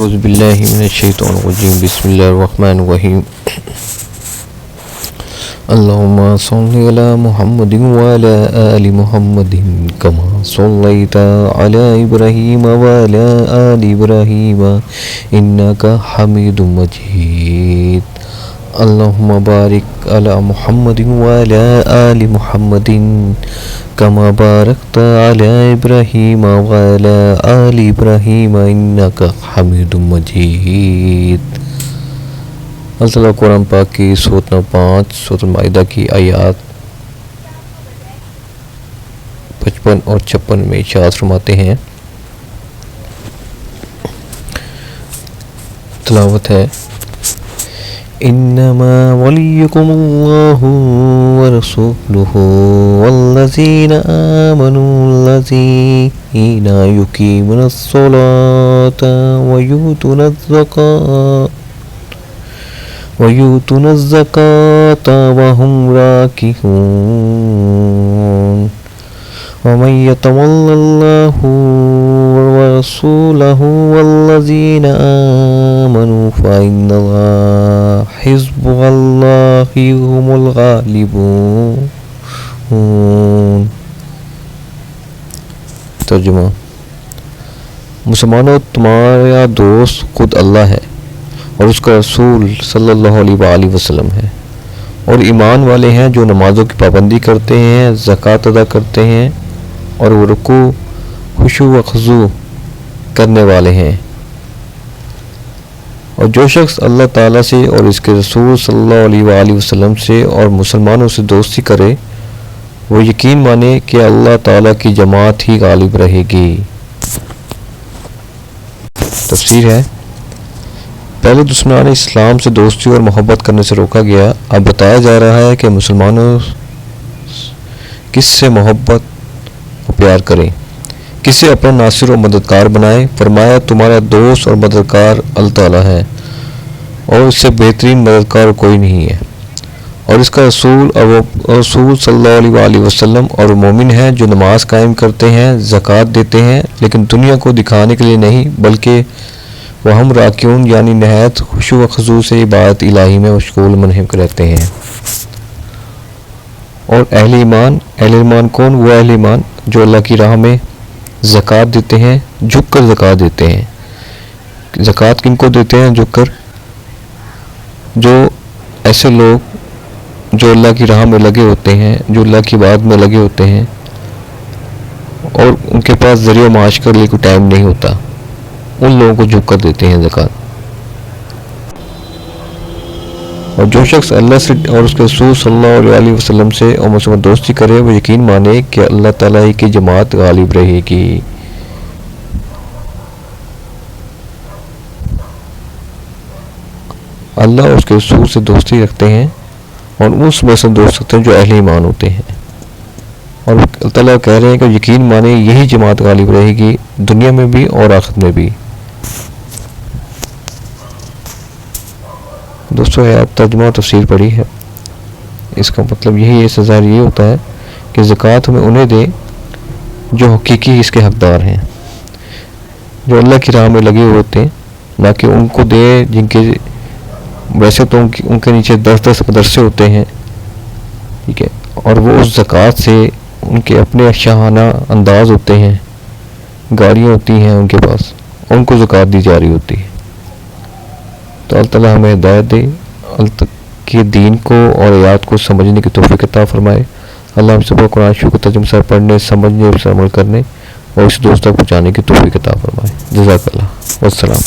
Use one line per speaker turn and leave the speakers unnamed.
اعوذ باللہ من الشیطان الرجیم بسم اللہ الرحمن الرحیم اللہم صلی علی محمد وعلی آل محمد کما صلیت علی ابراہیم وعلی آل ابراہیم انکا حمید مجید اللہم بارک علی محمد وعلی آل محمد کما بارکت علی ابراہیم وعلی آل ابراہیم انکا حمید مجید۔ اللہ تعالیٰ قرآن پاک کی سورۃ نمبر 5 سورۃ المائدہ کی آیات 55 اور 56 میں ارشاد فرماتے ہیں، تلاوت ہے، انما ولیکم اللہ ورسولہ والذین آمنوا الذین یقیمون الصلاة ویؤتون الزکاة وهم راکعون ومن يتول الله ورسوله والذين آمنوا فإن الله حزب الله هم الغالبون۔ ترجمہ، مسلمانوں، تمہارا دوست خود اللہ ہے اور اس کا رسول صلی اللہ علیہ وآلہ وسلم ہے، اور ایمان والے ہیں جو نمازوں کی پابندی کرتے ہیں، زکوٰۃ ادا کرتے ہیں اور وہ رکوع، خشوع و خضوع کرنے والے ہیں۔ اور جو شخص اللہ تعالیٰ سے اور اس کے رسول صلی اللہ علیہ وآلہ وسلم سے اور مسلمانوں سے دوستی کرے، وہ یقین مانے کہ اللہ تعالیٰ کی جماعت ہی غالب رہے گی۔ تفسیر ہے، پہلے دشمنان اسلام سے دوستی اور محبت کرنے سے روکا گیا، اب بتایا جا رہا ہے کہ مسلمانوں کس سے محبت و پیار کریں، کسے اپنا ناصر و مددگار بنائیں۔ فرمایا، تمہارا دوست اور مددگار اللہ تعالیٰ ہے اور اس سے بہترین مددگار کوئی نہیں ہے، اور اس کا رسول صلی اللہ علیہ وآلہ وسلم اور مومن ہیں جو نماز قائم کرتے ہیں، زکوٰۃ دیتے ہیں، لیکن دنیا کو دکھانے کے لیے نہیں بلکہ وہم راکعون یعنی نہایت خشوع و خضوع سے عبادت الہی میں مشغول منہمک رہتے ہیں۔ اور اہل ایمان کون؟ وہ اہل ایمان جو اللہ کی راہ میں زکوٰۃ دیتے ہیں، جھک کر زکوٰۃ دیتے ہیں۔ زکوٰۃ کن کو دیتے ہیں؟ جھک کر۔ جو ایسے لوگ جو اللہ کی راہ میں لگے ہوتے ہیں، جو اللہ کی عبادت میں لگے ہوتے ہیں اور ان کے پاس ذریعہ معاش کے لیے کوئی ٹائم نہیں ہوتا، ان لوگوں کو جھک کر دیتے ہیں زکوٰۃ۔ اور جو شخص اللہ سے اور اس کے رسول صلی اللہ علیہ وسلم سے اور مسلمان دوستی کرے، وہ یقین مانے کہ اللہ تعالیٰ ہی کی جماعت غالب رہے گی۔ اللہ اور اس کے رسول سے دوستی رکھتے ہیں اور اس میں سے دوست رکھتے ہیں جو اہل ایمان ہوتے ہیں، اور اللہ تعالیٰ کہہ رہے ہیں کہ یقین مانے یہی جماعت غالب رہے گی، دنیا میں بھی اور آخرت میں بھی۔ دوستو، آیات ترجمہ و تفسیر پڑھی ہے، اس کا مطلب یہی ہے، ظاہر یہ ہوتا ہے کہ زکوٰۃ ہمیں انہیں دے جو حقیقی اس کے حقدار ہیں، جو اللہ کی راہ میں لگے ہوئے ہوتے ہیں، نہ کہ ان کو دے جن کے ویسے تو ان کے نیچے 10 مدرسے ہوتے ہیں، ٹھیک ہے، اور وہ اس زکوٰۃ سے ان کے اپنے شاہانہ انداز ہوتے ہیں، گاڑیاں ہوتی ہیں ان کے پاس، ان کو زکوٰۃ دی جا رہی ہوتی ہے۔ تو اللہ تعالیٰ ہمیں ہدایت دے، اللہ کے دین کو اور آیات کو سمجھنے کی توفیق عطا فرمائے۔ اللہ ہم سب کو قرآن شریف کو ترجمہ سے پڑھنے، سمجھنے اور عمل کرنے اور اس دوست تک پہنچانے کی توفیق عطا فرمائے۔ جزاک اللہ، والسلام۔